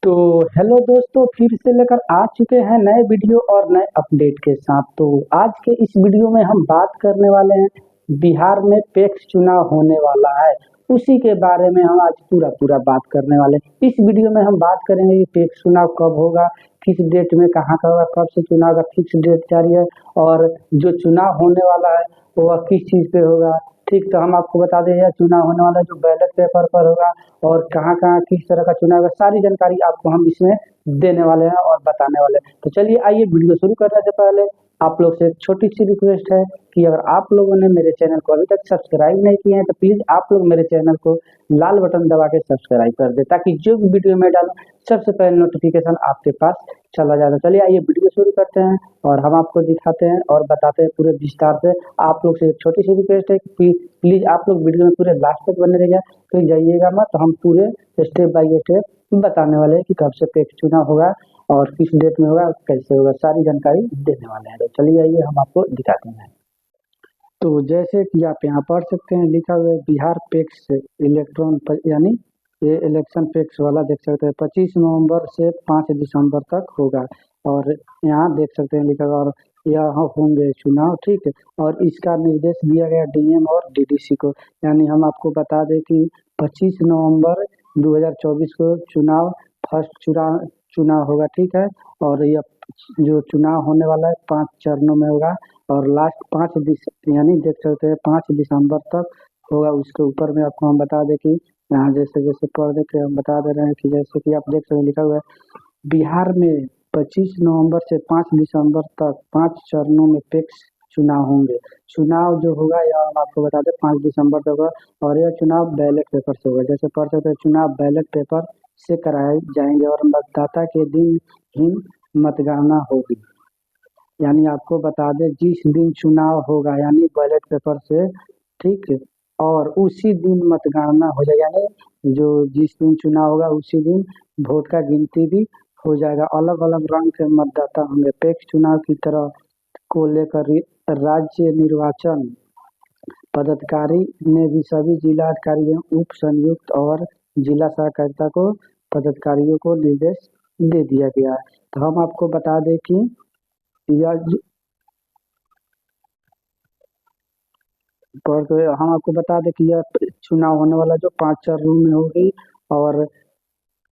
तो हेलो दोस्तों, फिर से लेकर आ चुके हैं नए वीडियो और नए अपडेट के साथ। तो आज के इस वीडियो में हम बात करने वाले हैं बिहार में पैक्स चुनाव होने वाला है, उसी के बारे में हम आज पूरा पूरा बात करने वाले हैं। इस वीडियो में हम बात करेंगे कि पैक्स चुनाव कब होगा, किस डेट में, कहाँ का होगा, कब से चुनाव का फिक्स डेट जारी है और जो चुनाव होने वाला है वह किस चीज़ पे होगा। ठीक, तो हम आपको बता दें यह चुनाव होने वाला है जो बैलेट पेपर पर होगा और कहाँ-कहाँ किस तरह का चुनाव होगा, सारी जानकारी आपको हम इसमें देने वाले हैं और बताने वाले हैं। तो चलिए आइए वीडियो शुरू करने से पहले आप लोग से एक छोटी-सी रिक्वेस्ट है कि अगर आप लोगों ने मेरे चैनल को अभी तक सब्सक्राइब नहीं किए हैं तो प्लीज़ आप लोग मेरे चैनल को लाल बटन दबा के सब्सक्राइब कर दें, ताकि जो भी वीडियो मैं डालूँ सबसे पहले नोटिफिकेशन आपके पास चला जाए। तो चलिए आइए वीडियो शुरू करते हैं और हम आपको दिखाते हैं और बताते हैं पूरे विस्तार से। आप लोग से एक छोटी-सी रिक्वेस्ट है कि प्लीज़ आप लोग वीडियो में पूरे लास्ट तक बने रहिएगा, कहीं जाइएगा मत। तो हम पूरे स्टेप बाय स्टेप बताने वाले हैं कि कब से पैक्स चुनाव होगा और किस डेट में होगा, कैसे होगा, सारी जानकारी देने वाले हैं। तो चलिए आइए हम आपको दिखाते हैं। तो जैसे कि आप यहाँ पढ़ सकते हैं, लिखा हुआ है बिहार पैक्स इलेक्ट्रॉन यानी ये इलेक्शन पैक्स वाला देख सकते हैं 25 नवंबर से 5 दिसंबर तक होगा। और यहाँ देख सकते हैं लिखा हुआ और यहाँ होंगे चुनाव, ठीक है। और इसका निर्देश दिया गया डीएम और डीडीसी को। यानी हम आपको बता दें कि 25 नवंबर 2024 को फर्स्ट चुनाव होगा, ठीक है। और यह जो चुनाव होने वाला है 5 चरणों में होगा और लास्ट 5 यानी देख सकते हैं 5 दिसंबर तक होगा। उसके ऊपर में आपको हम बता दें कि यहाँ जैसे जैसे पढ़ देख के हम बता दे रहे हैं कि जैसे कि आप देख सकते हैं लिखा हुआ है बिहार में 25 नवंबर से 5 दिसंबर तक 5 चरणों में पैक्स चुनाव होंगे। चुनाव जो होगा यह हम आपको बता दें 5 दिसंबर तक होगा और यह चुनाव बैलेट पेपर से होगा। जैसे पढ़ सकते हैं चुनाव बैलेट पेपर से कराए जाएंगे और मतदाता के दिन ही मतगणना होगी। यानी आपको बता दें जिस दिन चुनाव होगा यानी बैलेट पेपर से, ठीक है, और उसी दिन मतगणना हो जाएगा। यानी जो जिस दिन चुनाव होगा उसी दिन वोट का गिनती भी हो जाएगा। अलग अलग रंग के मतदाता होंगे। पैक्स चुनाव की तरह को लेकर राज्य निर्वाचन पदाधिकारी ने भी सभी जिला अधिकारियों, उप संयुक्त और जिला सहकारिता को पदाधिकारियों को निर्देश दे दिया गया है। तो हम आपको बता दें कि यह हम आपको बता दें कि यह चुनाव होने वाला जो 5 चरणों में होगी और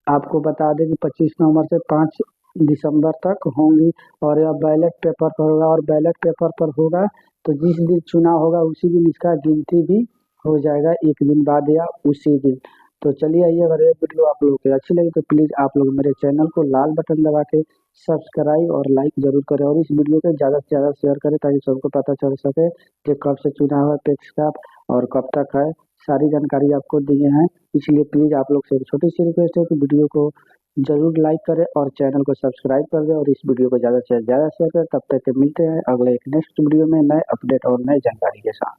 आपको बता दें कि 25 नवंबर से 5 दिसंबर तक होंगी और यह बैलेट पेपर पर होगा। और बैलेट पेपर पर होगा तो जिस दिन चुनाव होगा उसी दिन इसका गिनती भी हो जाएगा, एक दिन बाद या उसी दिन। तो चलिए आइए, अगर ये वीडियो आप लोगों को अच्छी लगी तो प्लीज़ आप लोग मेरे चैनल को लाल बटन दबा के सब्सक्राइब और लाइक जरूर करें और इस वीडियो को ज़्यादा से ज़्यादा शेयर करें ताकि सबको पता चल सके कि कब से चुनाव है पैक्स का और कब तक है। सारी जानकारी आपको दिए हैं, इसलिए प्लीज़ आप लोग से एक छोटी सी रिक्वेस्ट है कि वीडियो को जरूर लाइक करें और चैनल को सब्सक्राइब कर दें और इस वीडियो को ज़्यादा से ज़्यादा शेयर करें। तब तक के मिलते हैं अगले एक नेक्स्ट वीडियो में नए अपडेट और नए जानकारी के साथ।